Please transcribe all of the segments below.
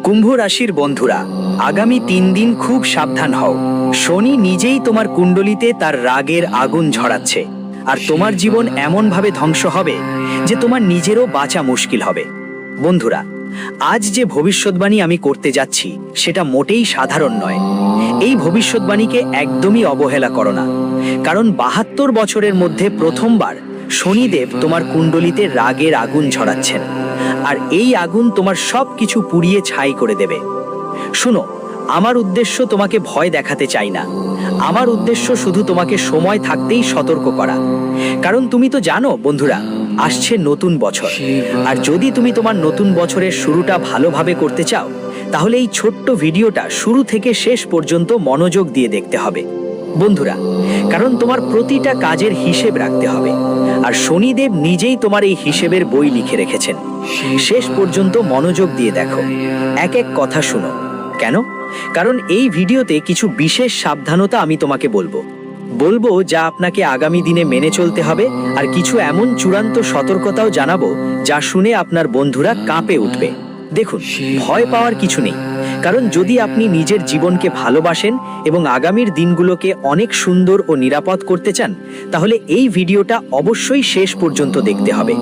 কুম্ভ রাশির বন্ধুরা, আগামী 3 দিন খুব সাবধান হও। শনি নিজেই তোমার কুণ্ডলিতে তার রাগের আগুন ঝরাচ্ছে, আর তোমার জীবন এমনভাবে ধ্বংস হবে যে তোমার নিজেরও বাঁচা মুশকিল হবে। বন্ধুরা, আজ যে ভবিষ্যৎবাণী আমি করতে যাচ্ছি সেটা মোটেই সাধারণ নয়। এই ভবিষ্যৎবাণীকে একদমই অবহেলা করো না, কারণ 72 বছরের মধ্যে প্রথমবার শনিদেব তোমার কুণ্ডলিতে রাগের আগুন ঝরাচ্ছেন, আর এই আগুন তোমার সব কিছু পুড়িয়ে ছাই করে দেবে। শুনো, আমার উদ্দেশ্য তোমাকে ভয় দেখাতে চাই না। আমার উদ্দেশ্য শুধু তোমাকে সময় থাকতেই সতর্ক করা। কারণ তুমি তো জানো বন্ধুরা, আসছে নতুন বছর, আর যদি তুমি তোমার নতুন বছরের শুরুটা ভালোভাবে করতে চাও, তাহলে এই ছোট্ট ভিডিওটা শুরু থেকে শেষ পর্যন্ত মনোযোগ দিয়ে দেখতে হবে বন্ধুরা। কারণ তোমার প্রতিটা কাজের হিসেব রাখতে হবে, আর শনিদেব নিজেই তোমার এই হিসেবের বই লিখে রেখেছেন। শেষ পর্যন্ত মনোযোগ দিয়ে দেখো, এক এক কথা শুনো। কেন? কারণ এই ভিডিওতে কিছু বিশেষ সাবধানতা আমি তোমাকে বলবো যা আপনাকে আগামী দিনে মেনে চলতে হবে, আর কিছু এমন চূড়ান্ত সতর্কতাও জানাবো যা শুনে আপনার বন্ধুরা কাঁপে উঠবে। দেখুন, ভয় পাওয়ার কিছু নেই, কারণ যদি আপনি নিজের জীবনকে ভালোবাসেন এবং আগামীর দিনগুলোকে অনেক সুন্দর ও নিরাপদ করতে চান, তাহলে এই ভিডিওটা অবশ্যই শেষ পর্যন্ত দেখতে হবে।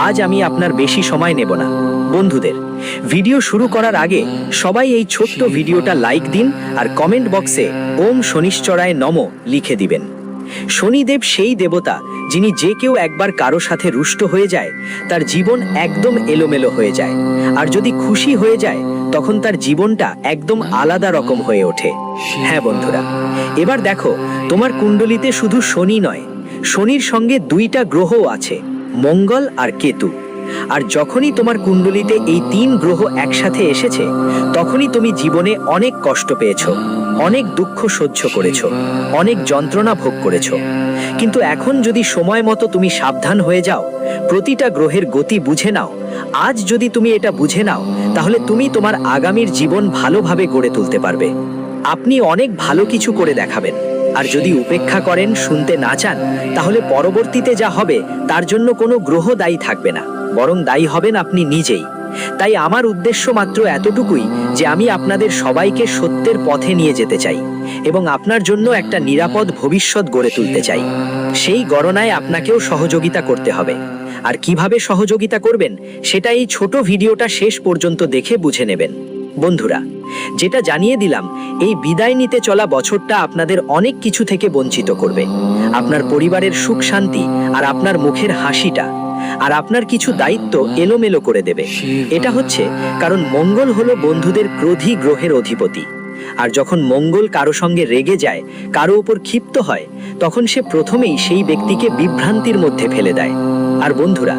আজ আমি আপনার বেশি সময় নেব না। বন্ধুদের, ভিডিও শুরু করার আগে সবাই এই ছোট্ট ভিডিওটা লাইক দিন, আর কমেন্ট বক্সে ওম শনিশ্চরায় নমঃ লিখে দিবেন। শনিদেব সেই দেবতা যিনি যে কেউ একবার কারো সাথে রুষ্ট হয়ে যায় তার জীবন একদম এলোমেলো হয়ে যায়, আর যদি খুশি হয়ে যায় তখন তার জীবনটা একদম আলাদা রকম হয়ে ওঠে। হ্যাঁ বন্ধুরা, এবার দেখো, তোমার কুণ্ডলিতে শুধু শনি নয়, শনির সঙ্গে 2টা গ্রহও আছে, মঙ্গল আর কেতু। আর যখনই তোমার কুণ্ডলিতে এই 3 গ্রহ একসাথে এসেছে, তখনই তুমি জীবনে অনেক কষ্ট পেয়েছো, অনেক দুঃখ সহ্য করেছো, অনেক যন্ত্রণা ভোগ করেছো। কিন্তু এখন যদি সময় মতো তুমি সাবধান হয়ে যাও, প্রতিটা গ্রহের গতি বুঝে নাও, আজ যদি তুমি এটা বুঝে নাও, তাহলে তুমি তোমার আগামীর জীবন ভালোভাবে গড়ে তুলতে পারবে। আপনি অনেক ভালো কিছু করে দেখাবেন, আর যদি উপেক্ষা করেন, শুনতে না চান, তাহলে পরবর্তীতে যা হবে তার জন্য কোনো গ্রহ দায়ী থাকবে না, বরং দায়ী হবেন আপনি নিজেই। তাই আমার উদ্দেশ্য মাত্র এতটুকুই যে আমি আপনাদের সবাইকে সত্যের পথে নিয়ে যেতে চাই এবং আপনার জন্য একটা নিরাপদ ভবিষ্যৎ গড়ে তুলতে চাই। সেই গণনায় আপনাকেও সহযোগিতা করতে হবে। আর কিভাবে সহযোগিতা করবেন সেটা এই ছোট ভিডিওটা শেষ পর্যন্ত দেখে বুঝে নেবেন। বন্ধুরা, যেটা জানিয়ে দিলাম, এই বিদায় নিতে চলা বছরটা আপনাদের অনেক কিছু থেকে বঞ্চিত করবে। আপনার পরিবারের সুখ শান্তি আর আপনার মুখের হাসিটা আর আপনার কিছু দায়িত্ব এলোমেলো করে দেবে। এটা হচ্ছে কারণ মঙ্গল হলো বন্ধুদের ক্রোধী গ্রহের অধিপতি, আর যখন মঙ্গল কারো সঙ্গে রেগে যায়, কারো উপর ক্ষিপ্ত হয়, তখন সে প্রথমেই সেই ব্যক্তিকে বিভ্রান্তির মধ্যে ফেলে দেয়। আর বন্ধুরা,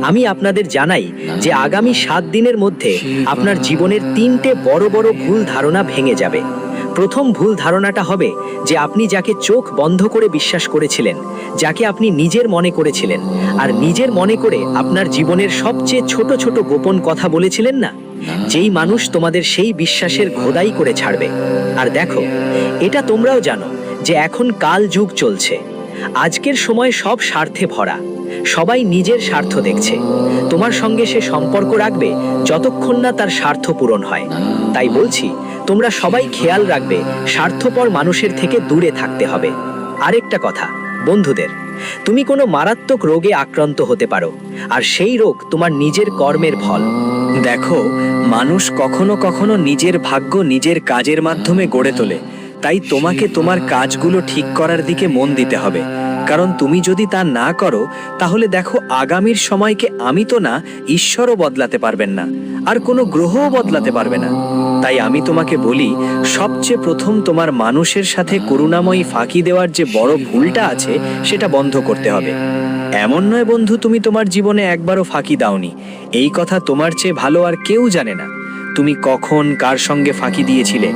আমি আপনাদের জানাই যে আগামী 7 দিনের মধ্যে আপনার জীবনের 3টে বড় বড় ভুল ধারণা ভেঙে যাবে। প্রথম ভুল ধারণাটা হবে যে আপনি যাকে চোখ বন্ধ করে বিশ্বাস করেছিলেন, যাকে আপনি নিজের মনে করেছিলেন, আর নিজের মনে করে আপনার জীবনের সবচেয়ে ছোট ছোট গোপন কথা বলেছিলেন না, যেই মানুষ তোমাদের সেই বিশ্বাসের খোদাই করে ছাড়বে। আর দেখো, এটা তোমরাও জানো যে এখন কাল যুগ চলছে। আজকের সময় সব স্বার্থে ভরা, সবাই নিজের স্বার্থ দেখছে। তোমার সঙ্গে সে সম্পর্ক রাখবে যতক্ষণ না তার স্বার্থ পূরণ হয়। তাই বলছি, তোমরা সবাই খেয়াল রাখবে, স্বার্থপর মানুষের থেকে দূরে থাকতে হবে। আরেকটা কথা বন্ধুদের, তুমি কোনো মারাত্মক রোগে আক্রান্ত হতে পারো, আর সেই রোগ তোমার নিজের কর্মের ফল। দেখো, মানুষ কখনো কখনো নিজের ভাগ্য নিজের কাজের মাধ্যমে গড়ে তোলে। তাই তোমাকে তোমার কাজগুলো ঠিক করার দিকে মন দিতে হবে, কারণ তুমি যদি তা না করো, তাহলে দেখো, আগামীর সময়কে আমি তো না, ঈশ্বরও বদলাতে পারবেন না, আর কোনো গ্রহও বদলাতে পারবে না। তাই আমি তোমাকে বলি, সবচেয়ে প্রথম তোমার মানুষের সাথে করুণাময়ী ফাঁকি দেওয়ার যে বড় ভুলটা আছে সেটা বন্ধ করতে হবে। এমন নয় বন্ধু, তুমি তোমার জীবনে একবারও ফাঁকি দাওনি। এই কথা তোমার চেয়ে ভালো আর কেউ জানে না তুমি কখন কার সঙ্গে ফাঁকি দিয়েছিলে।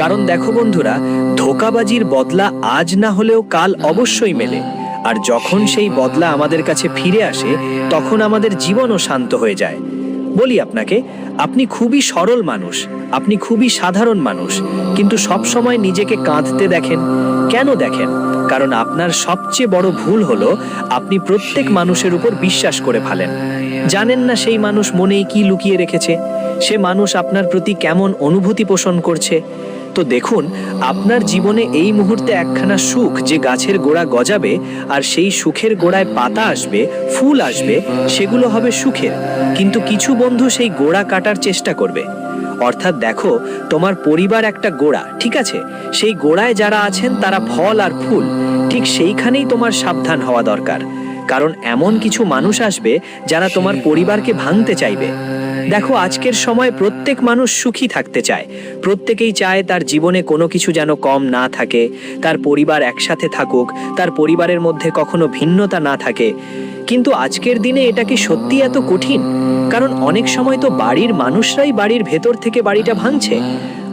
কারণ দেখো বন্ধুরা, ধোঁকাবাজির বদলা আজ না হলেও কাল অবশ্যই মেলে, আর যখন সেই বদলা আমাদের কাছে ফিরে আসে, তখন আমাদের জীবনও শান্ত হয়ে যায়। বলি আপনাকে, আপনি খুবই সরল মানুষ, আপনি খুবই সাধারণ মানুষ, কিন্তু সব সময় নিজেকে কাঁদতে দেখেন। কেন দেখেন? কারণ আপনার সবচেয়ে বড় ভুল হলো আপনি প্রত্যেক মানুষের উপর বিশ্বাস করে ফেলেন। জানেন না সেই মানুষ মনেই কি লুকিয়ে রেখেছে। সে মানুষ আপনার প্রতি কেমন অনুভূতি পোষণ করছে। তো দেখুন, আপনার জীবনে এই মুহূর্তে একখানা সুখ যে গাছের গোড়া গজাবে, আর সেই সুখের গোড়ায় পাতা আসবে, ফুল আসবে, সেগুলো হবে সুখের। কিন্তু কিছু বন্ধু সেই গোড়া কাটার চেষ্টা করবে। অর্থাৎ দেখো, তোমার পরিবার একটা গোড়া, ঠিক আছে? সেই গোড়ায় যারা আছেন তারা ফল আর ফুল, ঠিক সেইখানেই তোমার সাবধান হওয়া দরকার। কারণ এমন কিছু মানুষ আসবে যারা তোমার পরিবারকে ভাঙতে চাইবে। দেখো, আজকের সময় প্রত্যেক মানুষ সুখী থাকতে চায়। প্রত্যেকেই চায় তার জীবনে কোনো কিছু যেন কম না থাকে, তার পরিবার একসাথে থাকুক, তার পরিবারের মধ্যে কখনো ভিন্নতা না থাকে। কিন্তু আজকের দিনে এটা কি সত্যি এত কঠিন? কারণ অনেক সময় তো বাড়ির মানুষরাই বাড়ির ভেতর থেকে বাড়িটা ভাঙছে।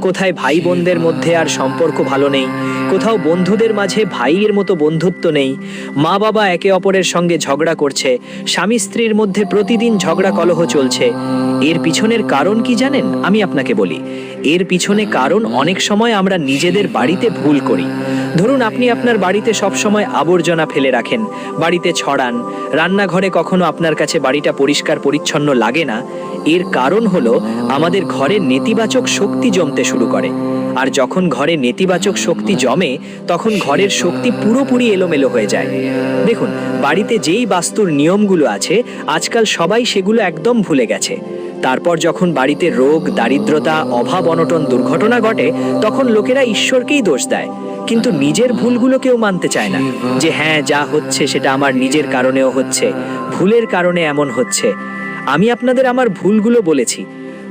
কোথায় ভাই বোনদের মধ্যে আর সম্পর্ক ভালো নেই, কোথাও বন্ধুদের মাঝে ভাইয়ের মতো বন্ধুত্ব নেই, মা বাবা একে অপরের সঙ্গে ঝগড়া করছে, স্বামী স্ত্রীর মধ্যে প্রতিদিন ঝগড়া কলহ চলছে। এর পিছনের কারণ কি জানেন? আমি আপনাকে বলি, এর পিছনে কারণ অনেক সময় আমরা নিজেদের বাড়িতে ভুল করি। ধরুন, আপনি আপনার বাড়িতে সবসময় আবর্জনা ফেলে রাখেন, বাড়িতে ছড়ান, রান্নাঘরে কখনো আপনার কাছে বাড়িটা পরিষ্কার পরিচ্ছন্ন লাগে না। এর কারণ হলো আমাদের ঘরে নেতিবাচক শক্তি জমতে শুরু করে। আর যখন ঘরে নেতিবাচক শক্তি জমে, তখন ঘরের শক্তি পুরোপুরি এলোমেলো হয়ে যায়। দেখুন, বাড়িতে যেই বাস্তুর নিয়মগুলো আছে, আজকাল সবাই সেগুলো একদম ভুলে গেছে। তারপর যখন বাড়িতে রোগ, দারিদ্রতা, অভাব, অনটন, দুর্ঘটনা ঘটে, তখন লোকেরা ঈশ্বরকেই দোষ দেয়, কিন্তু নিজের ভুলগুলো কেউ মানতে চায় না। যে হ্যাঁ, যা হচ্ছে সেটা আমার নিজের কারণেও হচ্ছে, ভুলের কারণে এমন হচ্ছে। আমি আপনাদের আমার ভুলগুলো বলেছি।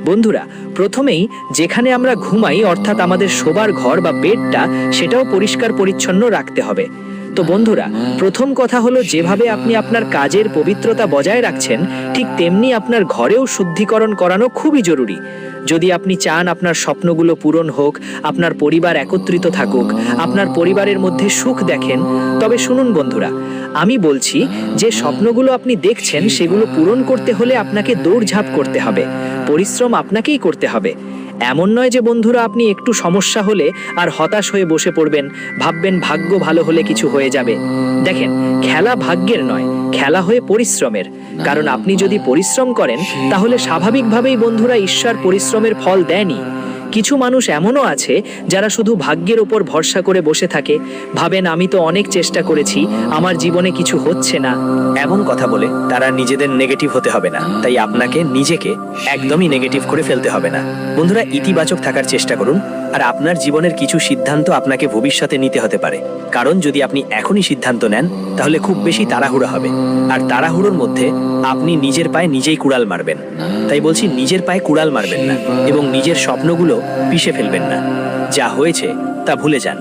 বন্ধুরা, প্রথমেই যেখানে আমরা ঘুমাই, অর্থাৎ আমাদের শোবার ঘর বা বেডটা, সেটাও পরিষ্কার পরিচ্ছন্ন রাখতে হবে। তো বন্ধুরা, প্রথম কথা হলো, যেভাবে আপনি আপনার কাজের পবিত্রতা বজায় রাখছেন, ঠিক তেমনি আপনার ঘরেও শুদ্ধিকরণ করানো খুবই জরুরি। যদি আপনি চান আপনার স্বপ্নগুলো পূরণ হোক, আপনার পরিবার একত্রিত থাকুক, আপনার পরিবারের মধ্যে সুখ দেখেন, তবে শুনুন বন্ধুরা, আমি বলছি যে স্বপ্নগুলো আপনি দেখছেন সেগুলো পূরণ করতে হলে আপনাকে দৌড়ঝাঁপ করতে হবে, পরিশ্রম আপনাকেই করতে হবে। এমন নয় যে বন্ধুরা, আপনি একটু সমস্যা হলে আর হতাশ হয়ে বসে পড়বেন, ভাববেন ভাগ্য ভালো হলে কিছু হয়ে যাবে। দেখেন, খেলা ভাগ্যের নয়, খেলা হয়ে পরিশ্রমের। কারণ আপনি যদি পরিশ্রম করেন, তাহলে স্বাভাবিকভাবেই বন্ধুরা ঈশ্বর পরিশ্রমের ফল দেনই। কিছু মানুষ এমনও আছে যারা শুধু ভাগ্যের উপর ভরসা করে বসে থাকে, ভাবেন আমি তো অনেক চেষ্টা করেছি, আমার জীবনে কিছু হচ্ছে না। এমন কথা বলে তারা নিজেদের নেগেটিভ হতে হবে না। তাই আপনাকে নিজেকে একদমই নেগেটিভ করে ফেলতে হবে না। বন্ধুরা, ইতিবাচক থাকার চেষ্টা করুন। আর আপনার জীবনের কিছু সিদ্ধান্ত আপনাকে ভবিষ্যতে নিতে হতে পারে। কারণ যদি আপনি এখনই সিদ্ধান্ত নেন, তাহলে খুব বেশি তাড়াহুড়া হবে। আর তাড়াহুড়োর মধ্যে আপনি নিজের পায়ে নিজেই কুড়াল মারবেন। তাই বলছি, নিজের পায়ে কুড়াল মারবেন না এবং নিজের স্বপ্নগুলো পিষে ফেলবেন না। যা হয়েছে তা ভুলে যান।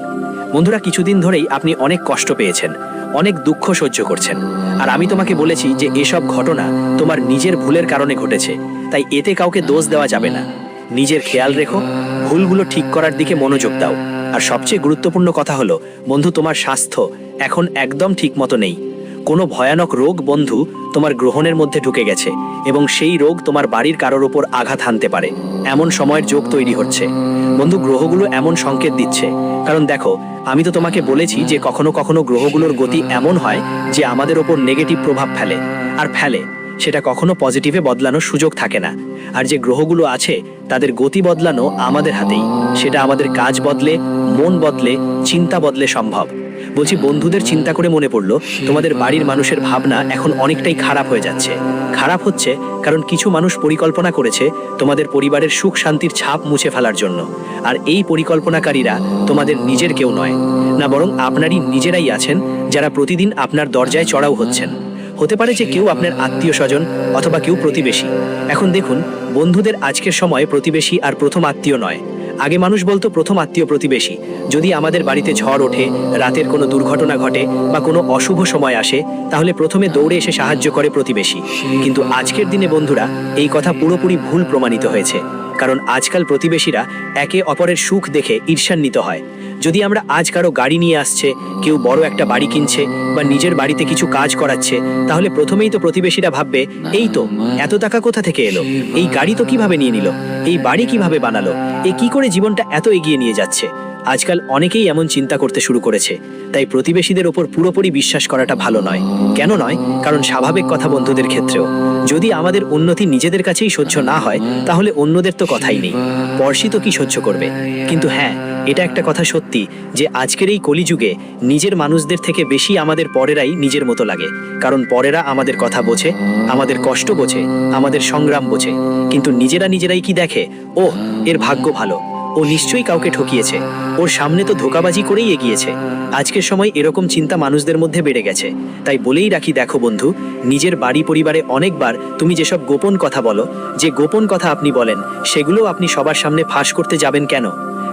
বন্ধুরা, কিছুদিন ধরেই আপনি অনেক কষ্ট পেয়েছেন, অনেক দুঃখ সহ্য করছেন। আর আমি তোমাকে বলেছি যে এসব ঘটনা তোমার নিজের ভুলের কারণে ঘটেছে। তাই এতে কাউকে দোষ দেওয়া যাবে না। নিজের খেয়াল রেখো, ভুলগুলো ঠিক করার দিকে মনোযোগ দাও। আর সবচেয়ে গুরুত্বপূর্ণ কথা হলো বন্ধু, তোমার স্বাস্থ্য এখন একদম ঠিক মতো নেই। কোনো ভয়ানক রোগ বন্ধু তোমার গ্রহণের মধ্যে ঢুকে গেছে এবং সেই রোগ তোমার বাড়ির কারোর ওপর আঘাত হানতে পারে। এমন সময়ের যোগ তৈরি হচ্ছে বন্ধু। গ্রহগুলো এমন সংকেত দিচ্ছে, কারণ দেখো, আমি তো তোমাকে বলেছি যে কখনো কখনো গ্রহগুলোর গতি এমন হয় যে আমাদের ওপর নেগেটিভ প্রভাব ফেলে, আর ফেলে সেটা কখনো পজিটিভে বদলানোর সুযোগ থাকে না। আর যে গ্রহগুলো আছে তাদের গতি বদলানো আমাদের হাতেই। সেটা আমাদের কাজ বদলে, মন বদলে, চিন্তা বদলে সম্ভব। বলছি, বন্ধুদের চিন্তা করে মনে পড়লো, তোমাদের বাড়ির মানুষের ভাবনা এখন অনেকটাই খারাপ হয়ে যাচ্ছে। খারাপ হচ্ছে কারণ কিছু মানুষ পরিকল্পনা করেছে তোমাদের পরিবারের সুখ শান্তির ছাপ মুছে ফেলার জন্য। আর এই পরিকল্পনাকারীরা তোমাদের নিজের কেউ নয় না, বরং আপনারই নিজেরাই আছেন, যারা প্রতিদিন আপনার দরজায় চড়াও হচ্ছেন। হতে পারে যে কেউ আপনার আত্মীয় স্বজন অথবা কেউ প্রতিবেশী। এখন দেখুন, বন্ধুদের আজকের সময় প্রতিবেশী আর প্রথম আত্মীয় নয়। আগে মানুষ বলতো প্রথম আত্মীয় প্রতিবেশী। যদি আমাদের বাড়িতে ঝড় ওঠে, রাতের কোনো দুর্ঘটনা ঘটে বা কোনো অশুভ সময় আসে, তাহলে প্রথমে দৌড়ে এসে সাহায্য করে প্রতিবেশী। কিন্তু আজকের দিনে বন্ধুরা, এই কথা পুরোপুরি ভুল প্রমাণিত হয়েছে। কারণ আজকাল প্রতিবেশীরা একে অপরের সুখ দেখে ঈর্ষান্বিত হয়। যদি আমরা আজ কারো গাড়ি নিয়ে আসছে, কেউ বড় একটা বাড়ি কিনছে বা নিজের বাড়িতে কিছু কাজ করাচ্ছে, তাহলে প্রথমেই তো প্রতিবেশীরা ভাববে, এই তো এত টাকা কোথা থেকে এলো, এই গাড়ি তো কিভাবে নিয়ে নিল, এই বাড়ি কিভাবে বানালো, এ কি করে জীবনটা এত এগিয়ে নিয়ে যাচ্ছে। আজকাল অনেকেই এমন চিন্তা করতে শুরু করেছে, তাই প্রতিবেশীদের ওপর পুরোপুরি বিশ্বাস করাটা ভালো নয়। কেন নয়? কারণ স্বাভাবিক কথা বন্ধুদের ক্ষেত্রেও, যদি আমাদের উন্নতি নিজেদের কাছেই সহ্য না হয় তাহলে অন্যদের তো কথাই নেই, পড়শি তো কি সহ্য করবে। কিন্তু হ্যাঁ, এটা একটা কথা সত্যি যে আজকের এই কলিযুগে নিজের মানুষদের থেকে বেশি আমাদের পরেরাই নিজের মতো লাগে। কারণ পরেরা আমাদের কথা বোঝে, আমাদের কষ্ট বোঝে, আমাদের সংগ্রাম বোঝে, কিন্তু নিজেরাই কি দেখে, ওহ এর ভাগ্য ভালো, ও নিশ্চয়ই কাউকে ঠকিয়েছে, ওর সামনে তো ধোঁকাবাজি করেই এগিয়েছে। আজকের সময় এরকম চিন্তা মানুষদের মধ্যে বেড়ে গেছে। তাই বলেই রাখি, দেখো বন্ধু, নিজের বাড়ি পরিবারে অনেকবার তুমি যেসব গোপন কথা বলো, যে গোপন কথা আপনি বলেন, সেগুলো আপনি সবার সামনে ফাঁস করতে যাবেন কেন?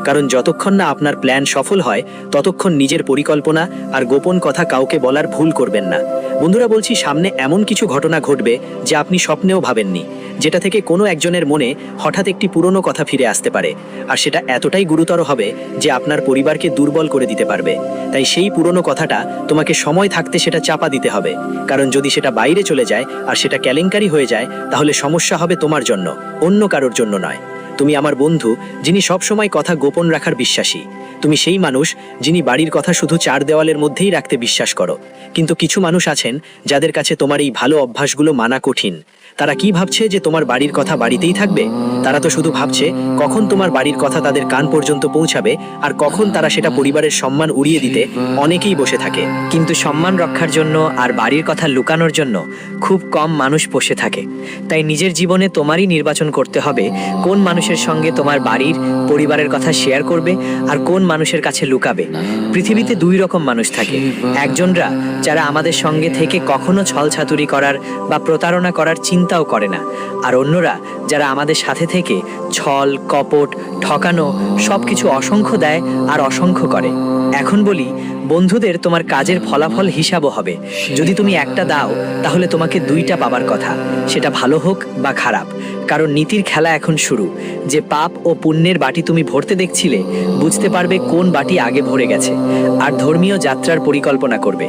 কারণ যতক্ষণ না আপনার প্ল্যান সফল হয় ততক্ষণ নিজের পরিকল্পনা আর গোপন কথা কাউকে বলার ভুল করবেন না। বন্ধুরা বলছি, সামনে এমন কিছু ঘটনা ঘটবে যা আপনি স্বপ্নেও ভাবেননি, যেটা থেকে কোনো একজনের মনে হঠাৎ একটি পুরনো কথা ফিরে আসতে পারে, আর সেটা এতটাই গুরুতর হবে যে আপনার পরিবারকে দুর্বল করে দিতে পারবে। তাই সেই পুরনো কথাটা তোমাকে সময় থাকতে সেটা চাপা দিতে হবে, কারণ যদি সেটা বাইরে চলে যায় আর সেটা কেলেঙ্কারি হয়ে যায় তাহলে সমস্যা হবে তোমার জন্য, অন্য কারোর জন্য নয়। তুমি আমার বন্ধু, যিনি সবসময় কথা গোপন রাখার বিশ্বাসী। তুমি সেই মানুষ যিনি বাড়ির কথা শুধু চার দেওয়ালের মধ্যেই রাখতে বিশ্বাস করো। কিন্তু কিছু মানুষ আছেন যাদের কাছে তোমার এই ভালো অভ্যাসগুলো মানা কঠিন। তারা কি ভাবছে যে তোমার বাড়ির কথা বাড়িতেই থাকবে? তারা তো শুধু ভাবছে কখন তোমার বাড়ির কথা তাদের কান পর্যন্ত পৌঁছাবে আর কখন তারা সেটা পরিবারের সম্মান উড়িয়ে দিতে অনেকেই বসে থাকে। কিন্তু সম্মান রক্ষার জন্য আর বাড়ির কথা লুকানোর জন্য খুব কম মানুষ বসে থাকে। তাই নিজের জীবনে তোমারই নির্বাচন করতে হবে কোন মানুষের সঙ্গে তোমার বাড়ির পরিবারের কথা শেয়ার করবে আর কোন মানুষের কাছে লুকাবে। পৃথিবীতে দুই রকম মানুষ থাকে, একজনরা যারা আমাদের সঙ্গে থেকে কখনো ছলছাতুরি করার বা প্রতারণা করার চিন্তাও করে না, আর অন্যরা যারা আমাদের সাথে থেকে ছল কপট ঠকানো সবকিছু অসংখ্য দেয় আর অসংখ্য করে। এখন বলি, বন্ধুদের তোমার কাজের ফলাফল হিসাবও হবে। যদি তুমি একটা দাও তাহলে তোমাকে দুইটা পাবার কথা, সেটা ভালো হোক বা খারাপ। কারণ নীতির খেলা এখন শুরু। যে পাপ ও পুণ্যের বাটি তুমি ভরতে দেখছিলে, বুঝতে পারবে কোন বাটি আগে ভরে গেছে, আর ধর্মীয় যাত্রার পরিকল্পনা করবে।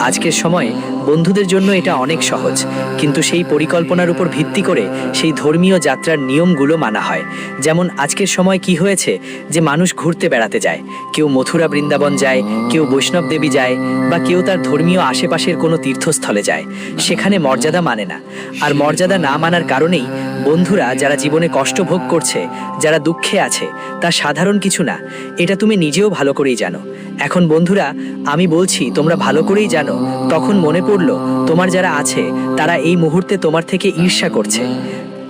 আজকের সময়ে বন্ধুদের জন্য এটা অনেক সহজ, কিন্তু সেই পরিকল্পনার উপর ভিত্তি করে সেই ধর্মীয় যাত্রার নিয়মগুলো মানা হয়। যেমন আজকের সময় কি হয়েছে যে মানুষ ঘুরতে বেড়াতে যায়, কেউ মথুরা বৃন্দাবন যায়, কেউ বৈষ্ণব দেবী যায়, বা কেউ তার ধর্মীয় আশেপাশের কোনো তীর্থস্থলে যায়। সেখানে মর্যাদা মানে না, আর মর্যাদা না মানার কারণেই বন্ধুরা যারা জীবনে কষ্ট ভোগ করছে, যারা দুঃখে আছে, তা সাধারণ কিছু না। এটা তুমি নিজেও ভালো করেই জানো। এখন বন্ধুরা, আমি বলছি তোমরা ভালো করেই জানো, তখন মনে পড়লো তোমার যারা আছে তারা এই মুহূর্তে তোমার থেকে ঈর্ষা করছে,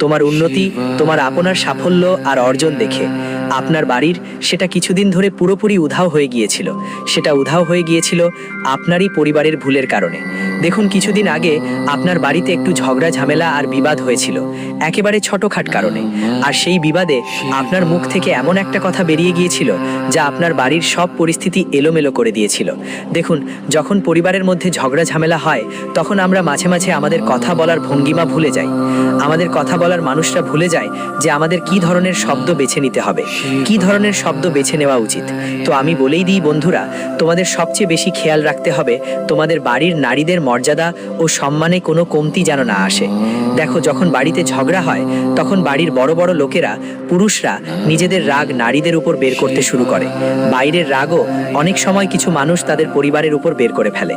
তোমার উন্নতি, তোমার আপনার সাফল্য আর অর্জন দেখে। আপনার বাড়ির সেটা কিছুদিন ধরে পুরোপুরি উধাও হয়ে গিয়েছিল। সেটা উধাও হয়ে গিয়েছিল আপনারই পরিবারের ভুলের কারণে। দেখুন, কিছুদিন আগে আপনার বাড়িতে একটু ঝগড়া ঝামেলা আর বিবাদ হয়েছিল, একেবারে ছোটখাট কারণে। আর সেই বিবাদে আপনার মুখ থেকে এমন একটা কথা বেরিয়ে গিয়েছিল যা আপনার বাড়ির সব পরিস্থিতি এলোমেলো করে দিয়েছিল। দেখুন, যখন পরিবারের মধ্যে ঝগড়া ঝামেলা হয় তখন আমরা মাঝে মাঝে আমাদের কথা বলার ভঙ্গিমা ভুলে যাই। আমাদের কথা বলার মানুষরা ভুলে যায় যে আমাদের কি ধরনের শব্দ বেছে নিতে হবে, কি ধরনের শব্দ বেছে নেওয়া উচিত। তো আমি বলেই দিই বন্ধুরা, তোমাদের সবচেয়ে বেশি খেয়াল রাখতে হবে তোমাদের বাড়ির নারীদের মর্যাদা ও সম্মানে কোনো কমতি যেন না আসে। দেখো, যখন বাড়িতে ঝগড়া হয় তখন বাড়ির বড় বড় লোকেরা, পুরুষরা নিজেদের রাগ নারীদের উপর বের করতে শুরু করে। বাইরের রাগও অনেক সময় কিছু মানুষ তাদের পরিবারের উপর বের করে ফেলে।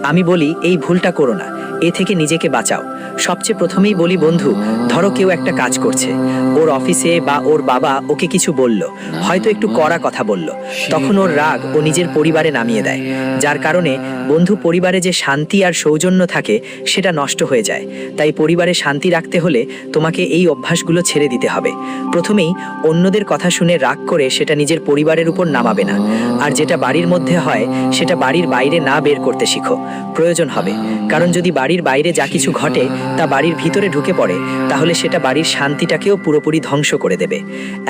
আমি বলি, এই ভুলটা করো না, এ থেকে নিজেকে বাঁচাও। সবচেয়ে প্রথমেই বলি বন্ধু, ধরো কেউ একটা কাজ করছে, ওর অফিসে বা ওর বাবা ওকে কিছু বলল, হয়তো একটু কড়া কথা বলল, তখন ওর রাগ ও নিজের পরিবারে নামিয়ে দেয়, যার কারণে বন্ধু পরিবারে যে শান্তি আর সৌজন্য থাকে সেটা নষ্ট হয়ে যায়। তাই পরিবারে শান্তি রাখতে হলে তোমাকে এই অভ্যাসগুলো ছেড়ে দিতে হবে। প্রথমেই অন্যদের কথা শুনে রাগ করে সেটা নিজের পরিবারের উপর নামাবে না, আর যেটা বাড়ির মধ্যে হয় সেটা বাড়ির বাইরে না বের করতে শিখো। প্রয়োজন হবে, কারণ যদি বাড়ির বাইরে যা কিছু ঘটে তা বাড়ির ভিতরে ঢুকে পড়ে তাহলে সেটা বাড়ির শান্তিটাকেও পুরোপুরি ধ্বংস করে দেবে।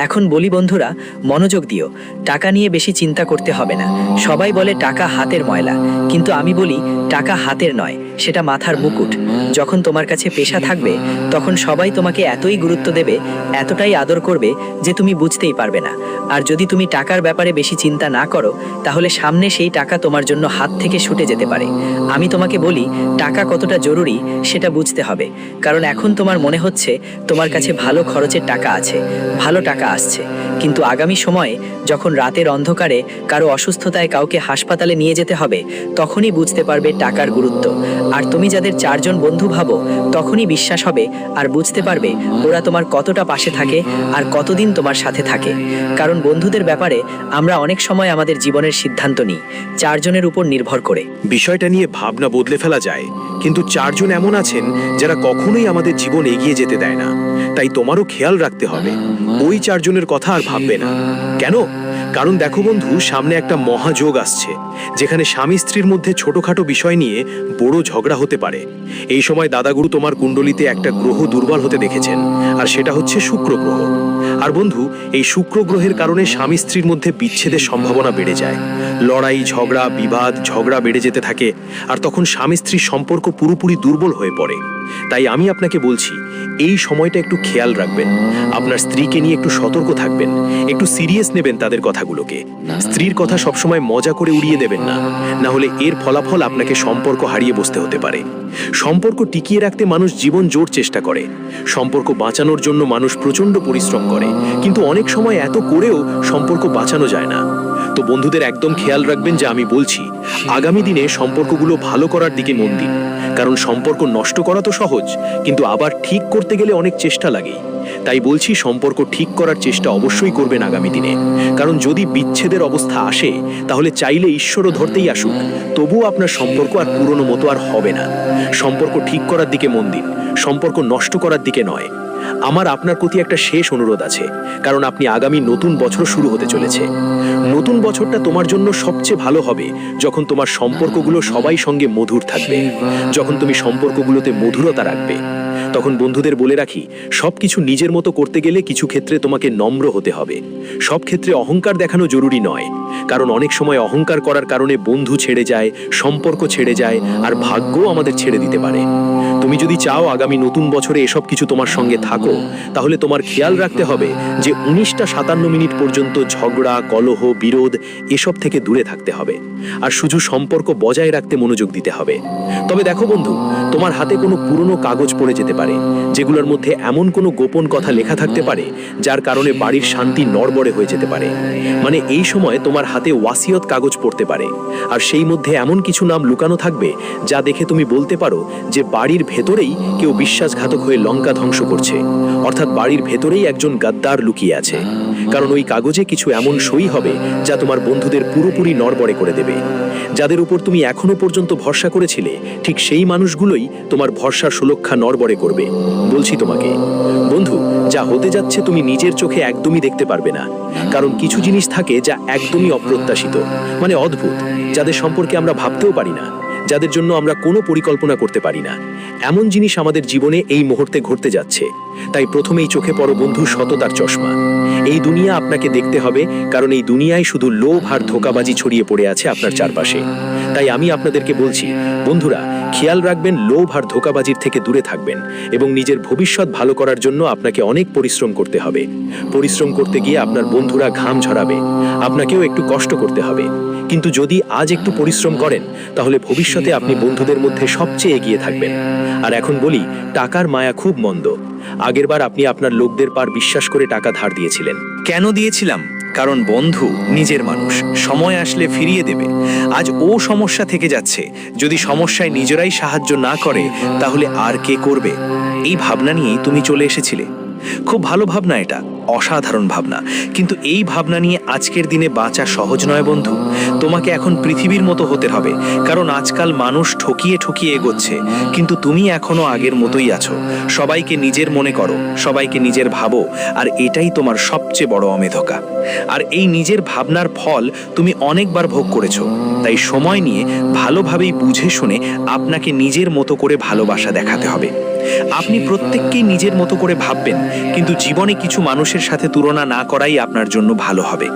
এখন বলি বন্ধুরা, মনোযোগ দিও। টাকা নিয়ে বেশি চিন্তা করতে হবে না। সবাই বলে টাকা হাতের ময়লা, কিন্তু আমি বলি টাকা হাতের নয়, সেটা মাথার মুকুট। যখন তোমার কাছে পেশা থাকবে তখন সবাই তোমাকে এতই গুরুত্ব দেবে, এতটাই আদর করবে যে তুমি বুঝতেই পারবে না। আর যদি তুমি টাকার ব্যাপারে বেশি চিন্তা না করো তাহলে সামনে সেই টাকা তোমার জন্য হাত থেকে ছুটে যেতে পারে। আমি তোমাকে বলি, টাকা কতটা জরুরি সেটা বুঝতে হবে, কারণ এখন তোমার মনে হচ্ছে তোমার কাছে ভালো খরচের টাকা আছে, ভালো টাকা আসছে, কিন্তু আগামী সময়ে যখন রাতের অন্ধকারে কারো অসুস্থতায় কাউকে হাসপাতালে নিয়ে যেতে হবে, তখনই বুঝতে পারবে টাকার গুরুত্ব। আর তুমি যাদের 4 জন বন্ধু ভাবো, তখনই বিশ্বাস হবে আর বুঝতে পারবে ওরা তোমার কতটা পাশে থাকে আর কতদিন তোমার সাথে থাকে। কারণ বন্ধুদের ব্যাপারে আমরা অনেক সময় আমাদের জীবনের সিদ্ধান্ত নিই 4 জনের উপর নির্ভর করে। বিষয়টা নিয়ে ভাবনা বদলে ফেলা যায়, কিন্তু 4 জন এমন আছেন যারা কখনোই আমাদের জীবন এগিয়ে যেতে দেয় না। তাই তোমারও খেয়াল রাখতে হবে, ওই 4 জনের কথা আর ভাববে না। কেন? কারণ দেখো বন্ধু, সামনে একটা মহাযোগ আসছে, যেখানে স্বামী স্ত্রীর মধ্যে ছোটখাটো বিষয় নিয়ে বড় ঝগড়া হতে পারে। এই সময় দাদাগুরু তোমার কুণ্ডলিতে একটা গ্রহ দুর্বল হতে দেখেছেন, আর সেটা হচ্ছে শুক্র গ্রহ। আর বন্ধু, এই শুক্র গ্রহের কারণে স্বামী স্ত্রীর মধ্যে বিচ্ছেদের সম্ভাবনা বেড়ে যায়। লড়াই, ঝগড়া, বিবাদ, ঝগড়া বেড়ে যেতে থাকে, আর তখন স্বামী স্ত্রীর সম্পর্ক পুরোপুরি দুর্বল হয়ে পড়ে। তাই আমি আপনাকে বলছি, এই সময়টা একটু খেয়াল রাখবেন। আপনার স্ত্রীকে নিয়ে একটু সতর্ক থাকবেন, একটু সিরিয়াস নেবেন তাদের কথাগুলোকে। স্ত্রীর কথা সবসময় মজা করে উড়িয়ে দেবেন না, না হলে এর ফলাফল আপনাকে সম্পর্ক হারিয়ে বসতে হতে পারে। সম্পর্ক টিকিয়ে রাখতে মানুষ জীবন জোর চেষ্টা করে, সম্পর্ক বাঁচানোর জন্য মানুষ প্রচণ্ড পরিশ্রম করে, কিন্তু অনেক সময় এত করেও সম্পর্ক বাঁচানো যায় না। তো বন্ধুদের একদম খেয়াল রাখবেন যে আমি বলছি, আগামী দিনে সম্পর্কগুলো ভালো করার দিকে মন দিন। কারণ সম্পর্ক নষ্ট করা তো সহজ, কিন্তু আবার ঠিক করতে গেলে অনেক চেষ্টা লাগে। তাই বলছি, সম্পর্ক ঠিক করার চেষ্টা অবশ্যই করবেন আগামী দিনে। কারণ যদি বিচ্ছেদের অবস্থা আসে, তাহলে চাইলে ঈশ্বরও ধরতেই আসুক, তবুও আপনার সম্পর্ক আর পুরনো মতো আর হবে না। সম্পর্ক ঠিক করার দিকে মন দিন, সম্পর্ক নষ্ট করার দিকে নয়। আমার আপনার প্রতি একটা শেষ অনুরোধ আছে, কারণ আপনি আগামী নতুন বছর শুরু হতে চলেছে। নতুন বছরটা তোমার জন্য সবচেয়ে ভালো হবে যখন তোমার সম্পর্কগুলো সবাই সঙ্গে মধুর থাকবে, যখন তুমি সম্পর্কগুলোতে মধুরতা রাখবে। তখন বন্ধুদের বলে রাখি, সবকিছু নিজের মতো করতে গেলে কিছু ক্ষেত্রে তোমাকে নম্র হতে হবে। সব ক্ষেত্রে অহংকার দেখানো জরুরি নয়, কারণ অনেক সময় অহংকার করার কারণে বন্ধু ছেড়ে যায়, সম্পর্ক ছেড়ে যায়, আর ভাগ্যও আমাদের ছেড়ে দিতে পারে। তুমি যদি চাও আগামী নতুন বছরে এসব কিছু তোমার সঙ্গে থাকো, তাহলে তোমার খেয়াল রাখতে হবে যে 19টা 57 মিনিট পর্যন্ত ঝগড়া, কলহ, বিরোধ এসব থেকে দূরে থাকতে হবে, আর শুধু সম্পর্ক বজায় রাখতে মনোযোগ দিতে হবে। তবে দেখো বন্ধু, তোমার হাতে কোনো পুরনো কাগজ পড়ে যেতে পারে, যেগুলোর মধ্যে এমন কোনো গোপন কথা লেখা থাকতে পারে যার কারণে বাড়ির শান্তি নড়বড়ে হয়ে যেতে পারে। মানে এই সময় তোমার হাতে ওয়াসিয়ত কাগজ পড়তে পারে, আর সেই মধ্যে এমন কিছু নাম লুকানো থাকবে যা দেখে তুমি বলতে পারো যে বাড়ির ভেতরেই কেউ বিশ্বাসঘাতক হয়ে লঙ্কা ধ্বংস করছে, অর্থাৎ বাড়ির ভেতরেই একজন গাদ্দার লুকিয়ে আছে। কারণ ওই কাগজে কিছু এমন সই হবে যা তোমার বন্ধুদের পুরোপুরি নড়বড়ে করে দেবে। যাদের উপর তুমি এখনো পর্যন্ত ভরসা করেছিলে, ঠিক সেই মানুষগুলোই তোমার ভরসার সুরক্ষা নড়বড়ে করবে। বলছি তোমাকে বন্ধু, যা হতে যাচ্ছে তুমি নিজের চোখে একদমই দেখতে পারবে না। কারণ কিছু জিনিস থাকে যা একদমই অপ্রত্যাশিত, মানে অদ্ভুত, যাদের সম্পর্কে আমরা ভাবতেও পারি না, যাদের জন্য আমরা কোনো পরিকল্পনা করতে পারি না। এমন জিনিস আমাদের জীবনে এই মুহূর্তে ঘটতে যাচ্ছে। তাই প্রথমেই চোখে পড়ো বন্ধু সততার চশমা। এই দুনিয়া আপনাকে দেখতে হবে, কারণ এই দুনিয়ায় শুধু লোভ আর ধোঁকাবাজি ছড়িয়ে পড়ে আছে আপনার চারপাশে। তাই আমি আপনাদেরকে বলছি বন্ধুরা, খেয়াল রাখবেন, লোভ আর ধোঁকাবাজির থেকে দূরে থাকবেন, এবং নিজের ভবিষ্যৎ ভালো করার জন্য আপনাকে অনেক পরিশ্রম করতে হবে। পরিশ্রম করতে গিয়ে আপনার বন্ধুরা ঘাম ঝরাবে, আপনাকেও একটু কষ্ট করতে হবে। কিন্তু যদি আজ একটু পরিশ্রম করেন, তাহলে ভবিষ্যতে আপনি বন্ধুদের মধ্যে সবচেয়ে এগিয়ে থাকবেন। আর এখন বলি, টাকার মায়া খুব মন্দ। আগেরবার আপনি আপনার লোকদের পার বিশ্বাস করে টাকা ধার দিয়েছিলেন। কেন দিয়েছিলাম? কারণ বন্ধু নিজের মানুষ, সময় আসলে ফিরিয়ে দেবে। আজ ও সমস্যা থেকে যাচ্ছে, যদি সমস্যায় নিজেরাই সাহায্য না করে তাহলে আর কে করবে? এই ভাবনা নিয়েই তুমি চলে এসেছিলে। খুব ভালো ভাবনা, এটা অসাধারণ ভাবনা, কিন্তু এই ভাবনা নিয়ে আজকের দিনে বাঁচা সহজ নয় বন্ধু। তোমাকে এখন পৃথিবীর মতো হতে হবে, কারণ আজকাল মানুষ ঠকিয়ে ঠকিয়ে এগোচ্ছে, কিন্তু তুমি এখনো আগের মতোই আছো। সবাইকে নিজের মনে করো, সবাইকে নিজের ভাবো, আর এটাই তোমার সবচেয়ে বড় অমেধকা। আর এই নিজের ভাবনার ফল তুমি অনেকবার ভোগ করেছো। তাই সময় নিয়ে ভালোভাবেই বুঝে শুনে আপনাকে নিজের মতো করে ভালোবাসা দেখাতে হবে। আপনি প্রত্যেককেই নিজের মতো করে ভাববেন, কিন্তু জীবনে কিছু মানুষের সাথে তুলনা না করাই আপনার জন্য ভালো হবে।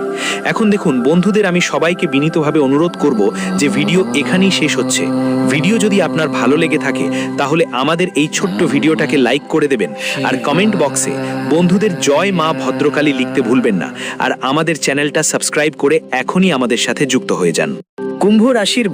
এখন দেখুন বন্ধুদের, আমি সবাইকে বিনীতভাবে অনুরোধ করব যে ভিডিও এখানেই শেষ হচ্ছে। ভিডিও যদি আপনার ভালো লেগে থাকে, তাহলে আমাদের এই ছোট্ট ভিডিওটাকে লাইক করে দেবেন, আর কমেন্ট বক্সে বন্ধুদের জয় মা ভদ্রকালী লিখতে ভুলবেন না। আর আমাদের চ্যানেলটা সাবস্ক্রাইব করে এখনই আমাদের সাথে যুক্ত হয়ে যান। কুম্ভ রাশির